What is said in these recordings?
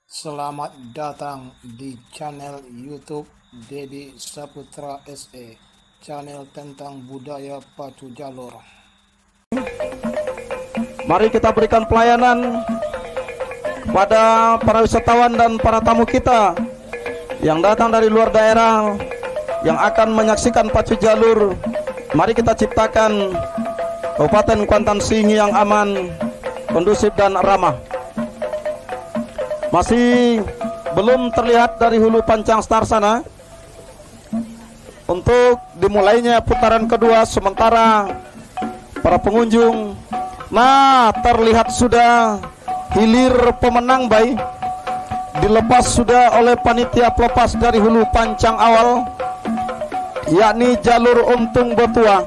Selamat datang di channel YouTube Dedi Saputra SE, channel tentang budaya pacu jalur. Mari kita berikan pelayanan pada para wisatawan dan para tamu kita yang datang dari luar daerah yang akan menyaksikan pacu jalur. Mari kita ciptakan Kabupaten Kuantan Singi yang aman, kondusif dan ramah. Masih belum terlihat dari hulu Pancang Star sana untuk dimulainya putaran kedua, sementara para pengunjung terlihat sudah hilir pemenang baik dilepas sudah oleh panitia pelepas dari hulu Pancang awal, yakni jalur Untung Betua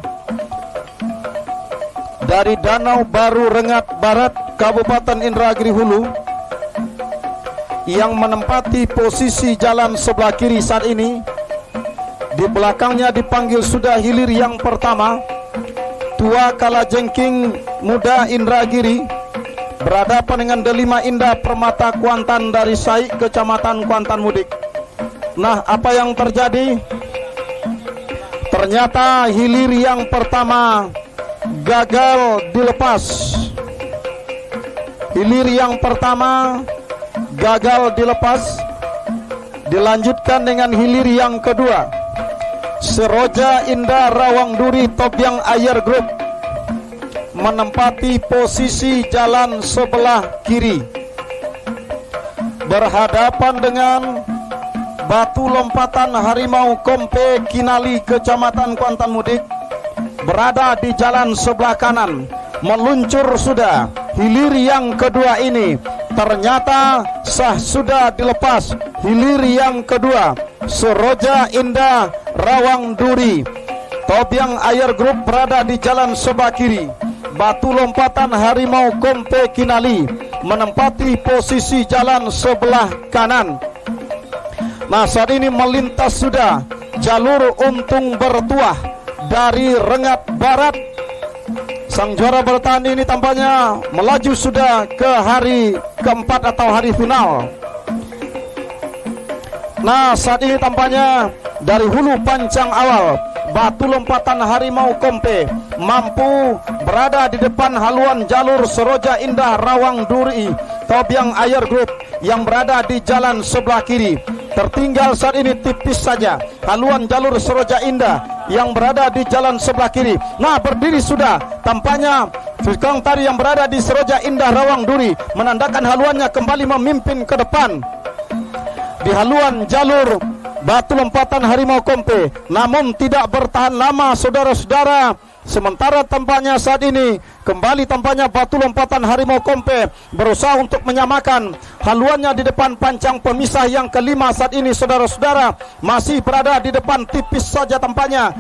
dari Danau Baru Rengat Barat Kabupaten Indragiri Hulu, yang menempati posisi jalan sebelah kiri saat ini. Di belakangnya dipanggil sudah hilir yang pertama, Tua Kalajengking Muda Indragiri, berhadapan dengan Delima Indah Permata Kuantan dari Saik Kecamatan Kuantan Mudik. Nah, apa yang terjadi? Ternyata hilir yang pertama gagal dilepas. Hilir yang pertama gagal dilepas. Dilanjutkan dengan hilir yang kedua, Seroja Indah Rawang Duri Tobyang Ayer Group menempati posisi jalan sebelah kiri, berhadapan dengan Batu Lompatan Harimau Kompe Kinali Kecamatan Kuantan Mudik, berada di jalan sebelah kanan. Meluncur sudah hilir yang kedua ini, ternyata sudah dilepas. Hilir yang kedua, Seroja Indah Rawang Duri Tobyang Ayer Group berada di jalan sebelah kiri. Batu Lompatan Harimau Kompe Kinali menempati posisi jalan sebelah kanan. Nah, saat ini melintas sudah jalur Untung Bertuah dari Rengat Barat. Sang juara bertahan ini tampaknya melaju sudah ke hari keempat atau hari final. Nah, saat ini tampaknya dari hulu Pancang awal, Batu Lompatan Harimau Kompe mampu berada di depan haluan jalur Seroja Indah Rawang Duri Tobyang Ayer Group yang berada di jalan sebelah kiri. Tertinggal saat ini tipis saja haluan jalur Seroja Indah yang berada di jalan sebelah kiri. Nah, berdiri sudah tampaknya Fikong tadi yang berada di Seroja Indah Rawang Duri, menandakan haluannya kembali memimpin ke depan di haluan jalur Batu Lompatan Harimau Kompe, namun tidak bertahan lama saudara-saudara. Sementara tampaknya saat ini kembali tampaknya Batu Lompatan Harimau Kompe berusaha untuk menyamakan haluannya di depan pancang pemisah yang kelima. Saat ini saudara-saudara masih berada di depan, tipis saja tampaknya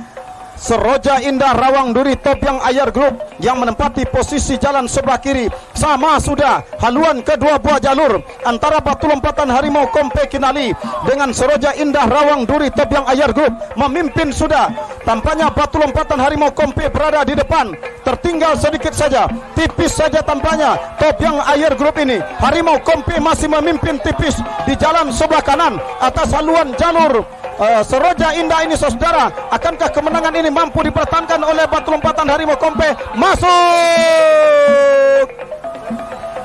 Seroja Indah Rawang Duri Tobyang Ayer Group yang menempati posisi jalan sebelah kiri. Sama sudah haluan kedua buah jalur antara Batu Lompatan Harimau Kompe Kinali dengan Seroja Indah Rawang Duri Tobyang Ayer Group memimpin sudah. Tampaknya Batu Lompatan Harimau Kompe berada di depan, tertinggal sedikit saja, tipis saja tampaknya Tobyang Ayer Group ini. Harimau Kompe masih memimpin tipis di jalan sebelah kanan atas haluan jalur Seroja Indah ini saudara. Akankah kemenangan ini mampu dipertahankan oleh Batu Lompatan Harimau Kompe? Masuk!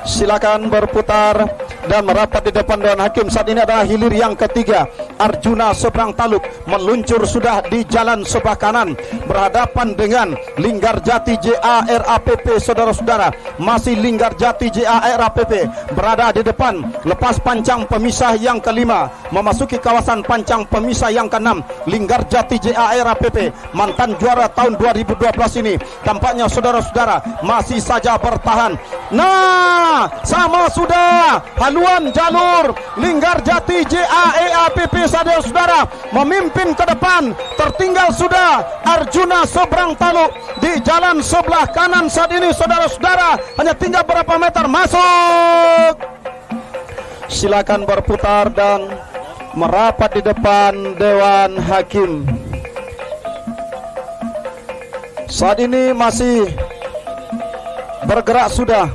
Silakan berputar dan merapat di depan Dewan Hakim. Saat ini adalah hilir yang ketiga, Arjuna Seberang Taluk meluncur sudah di jalan sebelah kanan, berhadapan dengan Linggarjati JARAPP. Saudara-saudara, masih Linggarjati JARAPP berada di depan. Lepas pancang pemisah yang kelima, memasuki kawasan pancang pemisah yang keenam, Linggarjati JARAPP mantan juara tahun 2012 ini tampaknya saudara-saudara masih saja bertahan. Nah, sama sudah haluan jalur Linggarjati JAEAPP saudara-saudara memimpin ke depan. Tertinggal sudah Arjuna Seberang Taluk di jalan sebelah kanan saat ini saudara-saudara, hanya tinggal berapa meter. Masuk! Silakan berputar dan merapat di depan Dewan Hakim. Saat ini masih bergerak sudah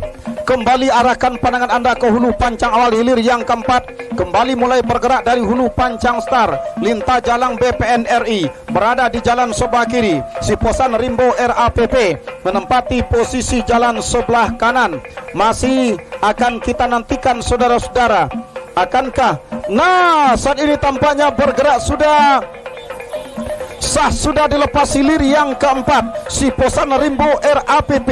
kembali arahkan pandangan Anda ke hulu pancang awal hilir yang keempat. Kembali mulai bergerak dari hulu pancang star. Lintah jalang BPN RI berada di jalan sebelah kiri. Si Posan Rimbo RAPP menempati posisi jalan sebelah kanan. Masih akan kita nantikan saudara-saudara. Akankah? Nah, saat ini tampaknya bergerak sudah. Sah sudah dilepas hilir yang keempat. Si Posan Rimbo RAPP.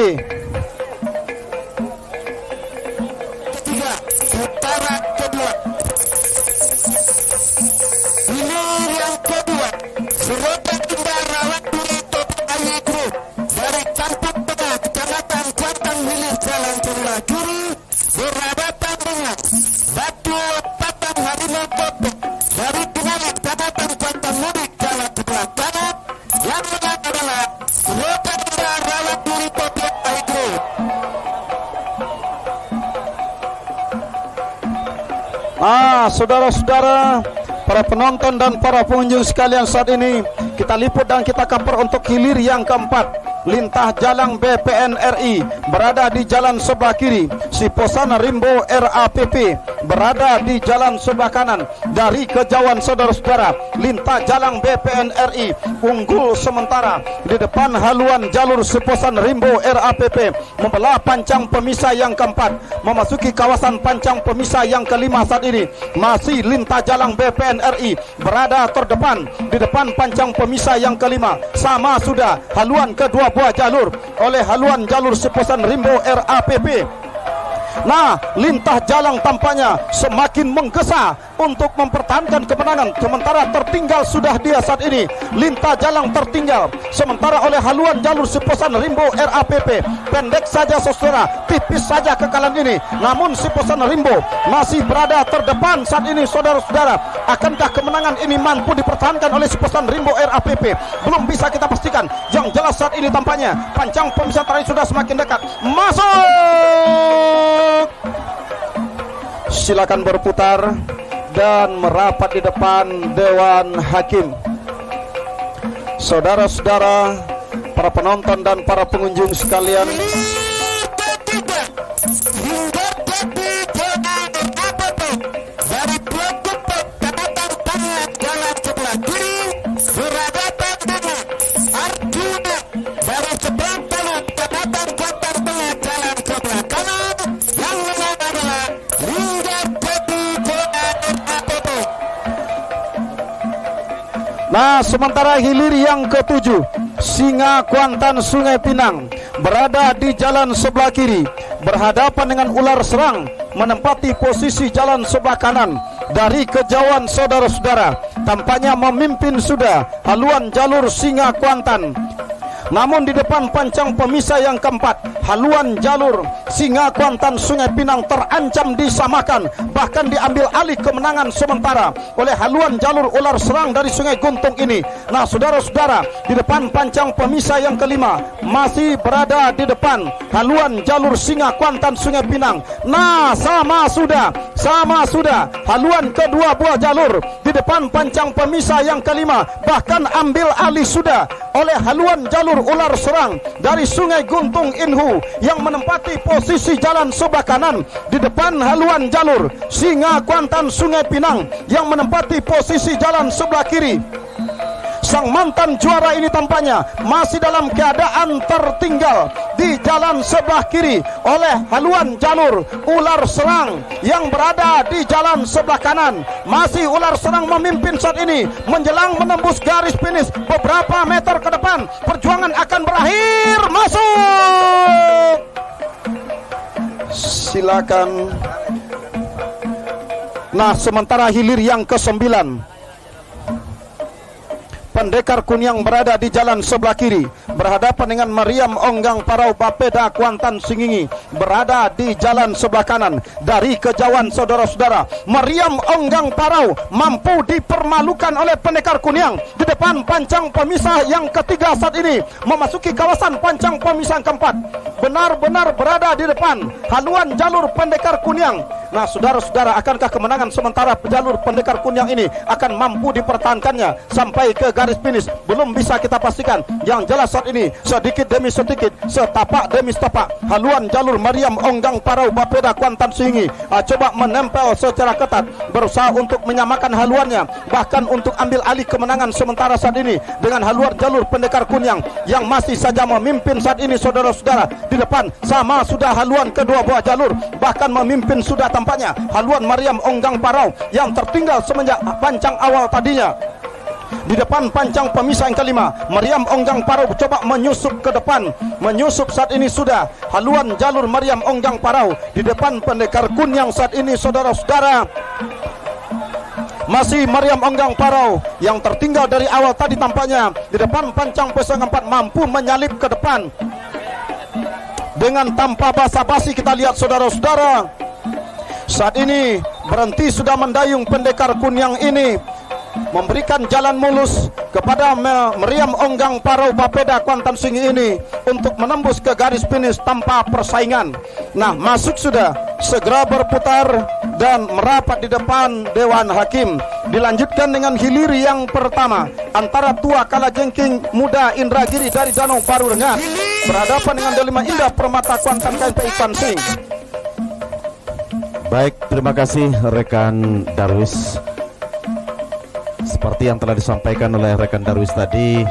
Putaran kedua, hilir yang kedua, Seroja Indah Rawang Duri Topik Ayi Group dari Kampung Tengah, Kecamatan Kuantang Hilir Jalan Sebelah Kiri berhadapan dengan Batu Patang Harimau Topik dari Pinangit, Kecamatan Kuantang Mudik Jalan Sebelah Kanan. Yang menang adalah Seroja Indah Rawang Duri Topik Ayi Group. Saudara-saudara, para penonton dan para pengunjung sekalian, saat ini kita liput dan kita cover untuk hilir yang keempat. Lintah jalang BPN RI berada di jalan sebelah kiri. Si Posan Rimbo RAPP berada di jalan sebelah kanan. Dari kejauhan saudara-saudara, lintah jalang BPN RI unggul sementara di depan haluan jalur Si Posan Rimbo RAPP membelah pancang pemisah yang keempat, memasuki kawasan pancang pemisah yang kelima. Saat ini masih lintah jalang BPN RI berada terdepan di depan pancang pemisah yang kelima. Sama sudah haluan kedua buah jalur oleh haluan jalur Si Posan Rimbo RAPP. Nah, lintah jalang tampaknya semakin menggesa untuk mempertahankan kemenangan. Sementara tertinggal sudah dia saat ini. Lintah jalang tertinggal sementara oleh haluan jalur Si Posan Rimbo RAPP. Pendek saja saudara, tipis saja kekalahan ini. Namun Si Posan Rimbo masih berada terdepan saat ini saudara-saudara. Akankah kemenangan ini mampu dipertahankan oleh Si Posan Rimbo RAPP? Belum bisa kita pastikan. Yang jelas saat ini tampaknya pancang pemisah terakhir sudah semakin dekat. Masuk! Silakan berputar dan merapat di depan Dewan Hakim. Saudara-saudara, para penonton dan para pengunjung sekalian, dari Pelaku Kecamatan Tangan Jalan Sebelah Kiri berhadapan dengan Arjuna dari sebelah kanan Kecamatan Kuantang Tengah Jalan Sebelah Kanan. Yang menang adalah Linggar Tepi RAPP. nah, sementara hilir yang ketujuh, Singa Kuantan Sungai Pinang berada di jalan sebelah kiri, berhadapan dengan Ular Serang menempati posisi jalan sebelah kanan. Dari kejauhan saudara-saudara, tampaknya memimpin sudah haluan jalur Singa Kuantan. Namun di depan pancang pemisah yang keempat, haluan jalur Singa Kuantan Sungai Pinang terancam disamakan, bahkan diambil alih kemenangan sementara oleh haluan jalur Ular Serang dari Sungai Guntung ini. Nah, saudara-saudara, di depan pancang pemisah yang kelima masih berada di depan haluan jalur Singa Kuantan Sungai Pinang. Nah, sama sudah haluan kedua buah jalur di depan pancang pemisah yang kelima, bahkan ambil alih sudah oleh haluan jalur Ular Serang dari Sungai Guntung Inhu yang menempati posisi jalan sebelah kanan di depan haluan jalur Singa Kuantan Sungai Pinang yang menempati posisi jalan sebelah kiri. Sang mantan juara ini tampaknya masih dalam keadaan tertinggal di jalan sebelah kiri oleh haluan jalur Ular Serang yang berada di jalan sebelah kanan. Masih Ular Serang memimpin saat ini menjelang menembus garis finish beberapa meter ke depan. Perjuangan akan berakhir. Masuk! Silakan. Nah, sementara hilir yang ke-9, Pendekar Kunyang berada di jalan sebelah kiri, berhadapan dengan Mariam Onggang Parau Bapeda Kuantan Singingi berada di jalan sebelah kanan. Dari kejauhan saudara-saudara, Mariam Onggang Parau mampu dipermalukan oleh Pendekar Kunyang di depan pancang pemisah yang ketiga saat ini, memasuki kawasan pancang pemisah keempat. Benar-benar berada di depan haluan jalur Pendekar Kunyang. Nah, saudara-saudara, akankah kemenangan sementara jalur Pendekar Kunyang ini akan mampu dipertahankannya sampai ke garis garis finish belum bisa kita pastikan. Yang jelas saat ini sedikit demi sedikit, setapak demi setapak, haluan jalur Mariam Onggang Parau Bapeda Kuantan Singi coba menempel secara ketat, berusaha untuk menyamakan haluannya, bahkan untuk ambil alih kemenangan sementara saat ini dengan haluan jalur Pendekar Kunyang yang masih saja memimpin saat ini saudara-saudara. Di depan sama sudah haluan kedua buah jalur, bahkan memimpin sudah tampaknya haluan Mariam Onggang Parau yang tertinggal semenjak pancang awal tadinya. Di depan pancang pemisah yang kelima, Mariam Onggang Parau coba menyusup ke depan. Menyusup saat ini sudah haluan jalur Mariam Onggang Parau. Di depan Pendekar Kunyang saat ini saudara-saudara masih Mariam Onggang Parau yang tertinggal dari awal tadi tampaknya. Di depan pancang pemisah keempat mampu menyalip ke depan. Dengan tanpa basa-basi kita lihat saudara-saudara, saat ini berhenti sudah mendayung Pendekar Kunyang ini, memberikan jalan mulus kepada Mariam Onggang Parau Bapeda Kuantan Singi ini untuk menembus ke garis finish tanpa persaingan. Nah, masuk sudah, segera berputar dan merapat di depan Dewan Hakim. Dilanjutkan dengan hilir yang pertama antara Tua Kalajengking Muda Indragiri dari Danau Baru Rengat berhadapan dengan Delima Indah Permata Kuantan KNPI Kuansing. Baik, terima kasih rekan Darwis. Seperti yang telah disampaikan oleh rekan Darwis tadi,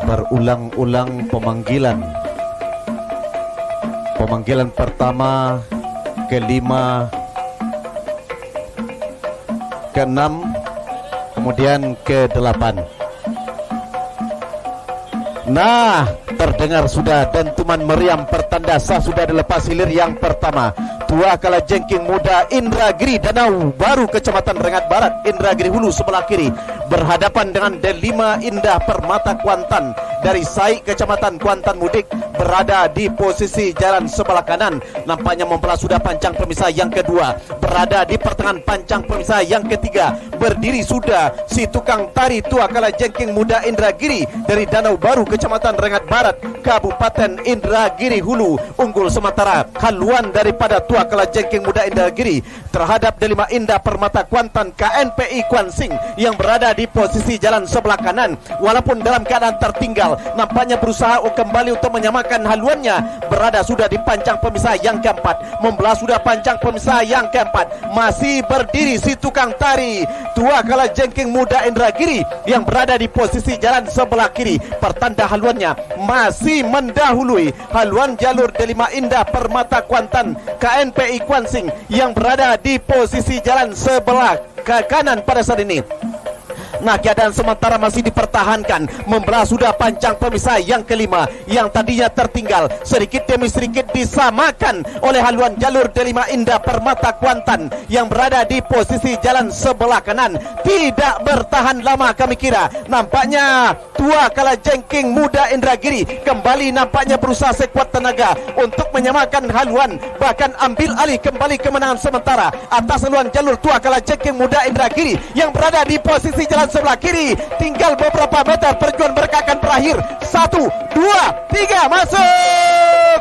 berulang-ulang pemanggilan pertama, kelima, keenam, kemudian ke-8. Nah, terdengar sudah dentuman meriam pertanda sah sudah dilepas hilir yang pertama. Tua Kalajengking Muda Indragiri Danau Baru Kecamatan Rengat Barat, Indragiri Hulu sebelah kiri berhadapan dengan Delima Indah Permata Kuantan dari Sai Kecamatan Kuantan Mudik berada di posisi jalan sebelah kanan. Nampaknya membelah sudah pancang pemisah yang kedua, berada di pertengahan pancang pemisah yang ketiga. Berdiri sudah si tukang tari Tua Kalajengking Muda Indragiri dari Danau Baru Kecamatan Rengat Barat, Kabupaten Indragiri Hulu. Unggul sementara haluan daripada Tua Kalajengking Muda Indragiri terhadap Delima Indah Permata Kuantan KNPI Kuansing yang berada di posisi jalan sebelah kanan. Walaupun dalam keadaan tertinggal, nampaknya berusaha kembali untuk menyamakan haluannya. Berada sudah di pancang pemisah yang keempat, membelah sudah pancang pemisah yang keempat. Masih berdiri si tukang tari Tua Kalajengking Muda Indragiri yang berada di posisi jalan sebelah kiri. Pertanda haluannya masih mendahului haluan jalur Delima Indah Permata Kuantan KNPI Kuansing yang berada di posisi jalan sebelah kanan pada saat ini. Nah, keadaan sementara masih dipertahankan. Membelah sudah pancang pemisah yang kelima yang tadinya tertinggal, sedikit demi sedikit disamakan oleh haluan jalur Delima Indah Permata Kuantan yang berada di posisi jalan sebelah kanan. Tidak bertahan lama kami kira. Nampaknya Tua Kalajengking Muda Indragiri kembali nampaknya berusaha sekuat tenaga untuk menyamakan haluan, bahkan ambil alih kembali kemenangan sementara atas haluan jalur Tua Kalajengking Muda Indragiri yang berada di posisi jalan sebelah kiri. Tinggal beberapa meter, perjuangan mereka akan berakhir. 1, 2, 3, masuk.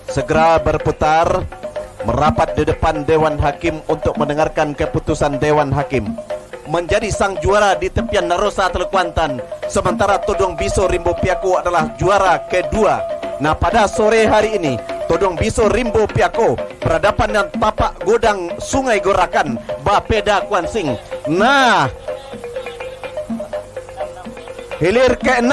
Segera berputar, merapat di depan Dewan Hakim untuk mendengarkan keputusan Dewan Hakim. Menjadi sang juara di tepian Narosa Teluk Kuantan, sementara Todong Biso Rimbo Piako adalah juara kedua. Nah, pada sore hari ini Todong Biso Rimbo Piako berhadapan dengan Tapak Godang Sungai Gorakan Bapeda Kuansing. Nah, hilir ke-6,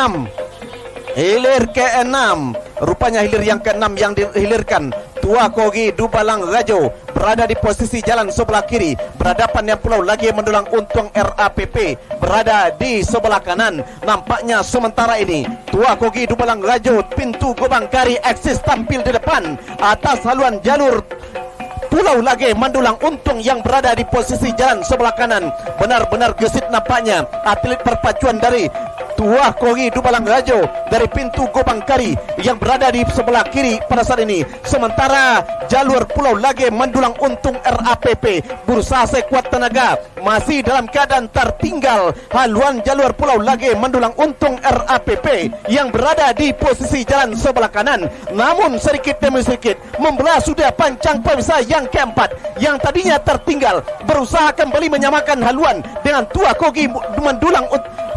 rupanya hilir yang ke-6 yang dihilirkan Tua Kogi Dubalang Rajo berada di posisi jalan sebelah kiri, berhadapan yang pulau lagi mendulang untung RAPP berada di sebelah kanan. Nampaknya sementara ini Tua Kogi Dubalang Rajo pintu Gobang Kari eksis tampil di depan atas haluan jalur Pulau Lage Mandulang Untung yang berada di posisi jalan sebelah kanan. Benar-benar gesit nampaknya atlet perpacuan dari Tuah Kogi Dubalang Rajo dari pintu Gobang Kari yang berada di sebelah kiri pada saat ini. Sementara jalur Pulau Lage Mandulang Untung RAPP berusaha sekuat tenaga masih dalam keadaan tertinggal. Haluan jalur Pulau Lage Mandulang Untung RAPP yang berada di posisi jalan sebelah kanan, namun sedikit demi sedikit membelah sudah pancang pemisah yang keempat yang tadinya tertinggal, berusaha kembali menyamakan haluan dengan Tuah Kogi Mandulang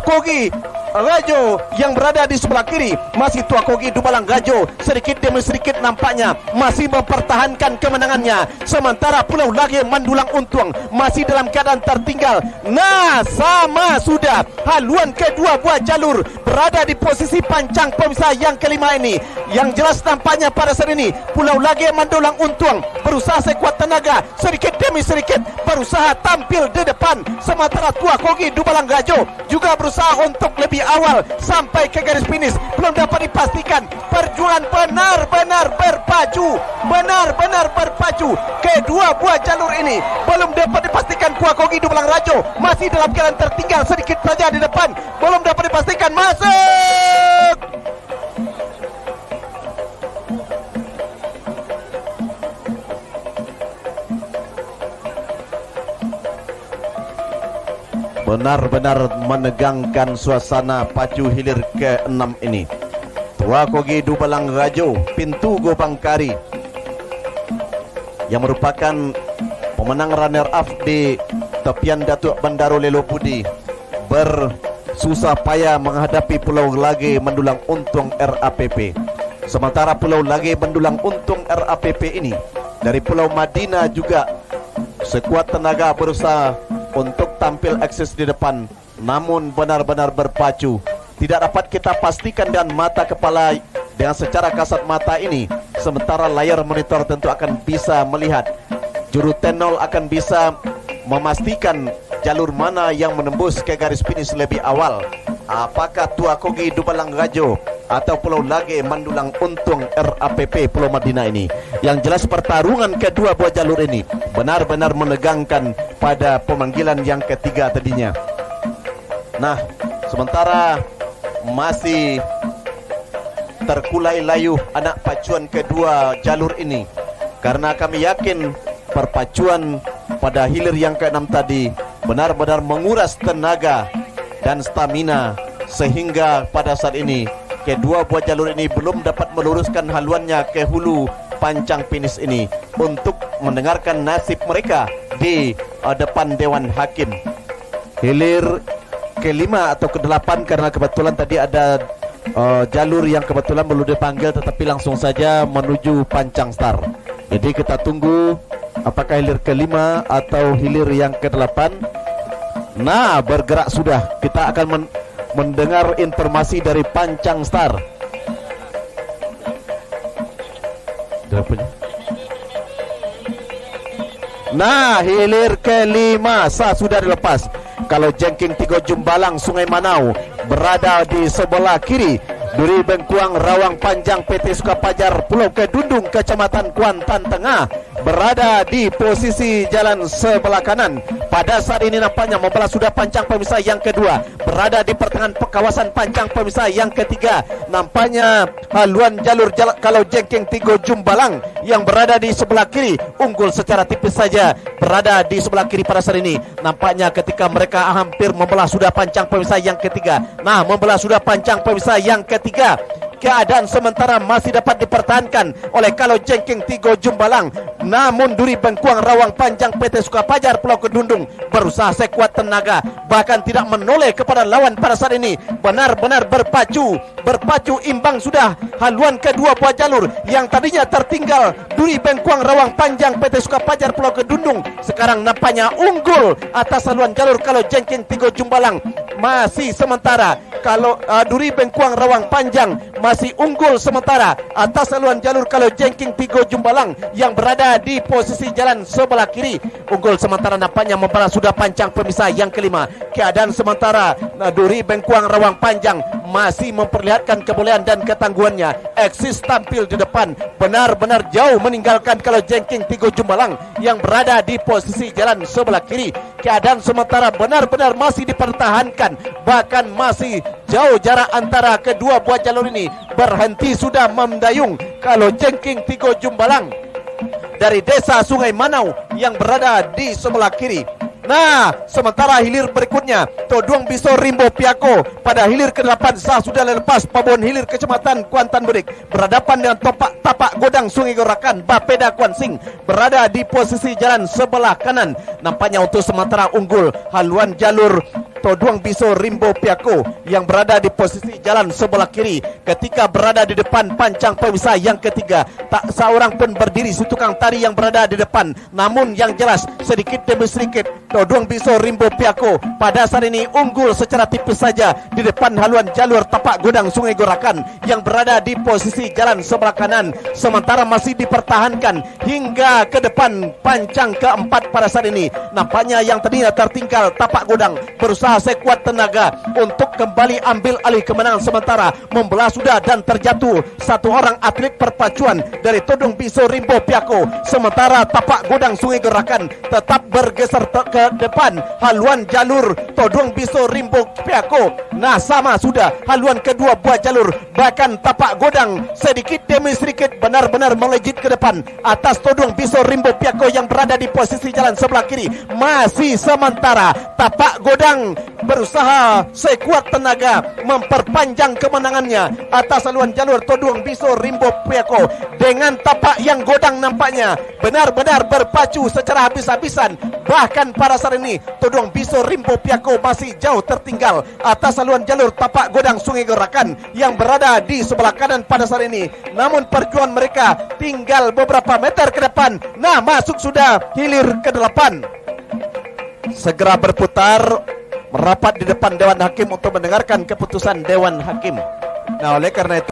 Kogi Rajo yang berada di sebelah kiri. Masih Tuah Kogi Dubalang Rajo sedikit demi sedikit nampaknya masih mempertahankan kemenangannya, sementara Pulau Lage Mandulang Untung masih dalam keadaan tertinggal. Nah, sama sudah haluan kedua buah jalur berada di posisi pancang pemisah yang kelima ini. Yang jelas nampaknya pada saat ini Pulau Lage Mandulang Untung berusaha sekuat tenaga sedikit demi sedikit berusaha tampil di depan, sementara Tuah Kogi Dubalang Rajo juga berusaha untuk lebih awal sampai ke garis finish. Belum dapat dipastikan, perjuangan benar-benar berpacu kedua buah jalur ini. Belum dapat dipastikan Tuah Kogi Dubalang Rajo masih dalam keadaan tertinggal sedikit saja di depan. Belum dapat dipastikan, masuk. Benar-benar menegangkan suasana pacu hilir ke-6 ini. Tuah Kogi Dubalang Rajo pintu Gobang Kari yang merupakan pemenang runner up di tepian Datuk Bandaro Lelo Budi bersusah payah menghadapi Pulau Lage Mandulang Untung RAPP. Sementara Pulau Lage Mandulang Untung RAPP ini dari Pulau Madinah juga sekuat tenaga berusaha untuk tampil eksis di depan, namun benar-benar berpacu. Tidak dapat kita pastikan dengan mata kepala dengan secara kasat mata ini, sementara layar monitor tentu akan bisa melihat. Juru tenol akan bisa memastikan jalur mana yang menembus ke garis finish lebih awal. Apakah Tuah Kogi Dubalang Rajo atau Pulau Lage Mandulang Untung RAPP Pulau Madinah ini? Yang jelas pertarungan kedua buah jalur ini benar-benar menegangkan pada pemanggilan yang ketiga tadinya. Nah, sementara masih terkulai layu anak pacuan kedua jalur ini, karena kami yakin perpacuan pada hilir yang ke-6 tadi benar-benar menguras tenaga dan stamina, sehingga pada saat ini kedua buah jalur ini belum dapat meluruskan haluannya ke hulu pancang finish ini untuk mendengarkan nasib mereka di depan Dewan Hakim. Hilir ke-5 atau ke-8, karena kebetulan tadi ada jalur yang kebetulan belum dipanggil tetapi langsung saja menuju Pancang Star. Jadi kita tunggu apakah hilir ke-5 atau hilir yang ke-8. Nah, bergerak sudah. Kita akan mendengar informasi dari Pancang Star. Nah, hilir ke-5 sudah dilepas. Kalau Jengking Tigo Jumbalang Sungai Manau berada di sebelah kiri, Duri Bengkuang Rawang Panjang PT Sukapajar Pulau Kedundung Kecamatan Kuantan Tengah berada di posisi jalan sebelah kanan. Pada saat ini nampaknya membelah sudah pancang pemisah yang kedua, berada di pertengahan kawasan pancang pemisah yang ketiga. Nampaknya haluan jalur kalau Jengking Tigo Jumbalang yang berada di sebelah kiri unggul secara tipis saja, berada di sebelah kiri pada saat ini. Nampaknya ketika mereka hampir membelah sudah pancang pemisah yang ketiga. Nah, membelah sudah pancang pemisah yang ketiga. Keadaan sementara masih dapat dipertahankan oleh kalau Jengking Tigo Jumbalang, namun Duri Bengkuang Rawang Panjang PT Sukapajar Pulau Kedundung berusaha sekuat tenaga, bahkan tidak menoleh kepada lawan pada saat ini. Benar-benar berpacu imbang sudah haluan kedua buah jalur yang tadinya tertinggal. Duri Bengkuang Rawang Panjang PT Sukapajar Pulau Kedundung sekarang nampaknya unggul atas haluan jalur kalau Jengking Tigo Jumbalang. Masih sementara kalau Duri Bengkuang Rawang Panjang masih unggul sementara atas haluan jalur kalau Jengking Tigo Jumbalang yang berada di posisi jalan sebelah kiri. Unggul sementara nampaknya membelah sudah pancang pemisah yang kelima. Keadaan sementara Duri Bengkuang Rawang Panjang masih memperlihatkan kebolehan dan ketangguhannya. Eksis tampil di depan, benar-benar jauh meninggalkan kalau Jengking Tigo Jumbalang yang berada di posisi jalan sebelah kiri. Keadaan sementara benar-benar masih dipertahankan, bahkan masih jauh jarak antara kedua buah jalur ini. Berhenti sudah mendayung kalau jengking Tigo Jumbalang dari desa Sungai Manau yang berada di sebelah kiri. Nah, sementara hilir berikutnya Toduang Biso Rimbo Piako pada hilir ke-8 sah sudah lepas Pabon hilir Kecamatan Kuantan Budik berhadapan dengan tapak godang Sungai Gorakan. Bapeda Kuansing berada di posisi jalan sebelah kanan. Nampaknya untuk sementara unggul haluan jalur Toduang Biso Rimbo Piako yang berada di posisi jalan sebelah kiri ketika berada di depan pancang pemisah yang ketiga. Tak seorang pun berdiri si tukang tari yang berada di depan. Namun yang jelas sedikit demi sedikit Toduang Biso Rimbo Piako pada saat ini unggul secara tipis saja di depan haluan jalur tapak godang Sungai Gorakan yang berada di posisi jalan sebelah kanan. Sementara masih dipertahankan hingga ke depan pancang keempat pada saat ini. Nampaknya yang tadinya tertinggal tapak godang berusaha sekuat tenaga untuk kembali ambil alih kemenangan sementara. Membelah sudah dan terjatuh satu orang atlet perpacuan dari Toduang Biso Rimbo Piako. Sementara tapak godang Sungai Gorakan tetap bergeser ke depan haluan jalur Toduang Biso Rimbo Piako. Nah, sama sudah haluan kedua buah jalur. Bahkan tapak godang sedikit demi sedikit benar-benar melejit ke depan atas Toduang Biso Rimbo Piako yang berada di posisi jalan sebelah kiri. Masih sementara tapak godang berusaha sekuat tenaga memperpanjang kemenangannya atas haluan jalur Toduang Biso Rimbo Piako. Dengan tapak yang godang nampaknya benar-benar berpacu secara habis-habisan. Bahkan pada saat ini Toduang Biso Rimbo Piako masih jauh tertinggal atas haluan jalur tapak godang Sungai Gorakan yang berada di sebelah kanan pada saat ini. Namun perjuangan mereka tinggal beberapa meter ke depan. Nah, masuk sudah hilir ke-8. Segera berputar merapat di depan Dewan Hakim untuk mendengarkan keputusan Dewan Hakim. Nah, oleh karena itu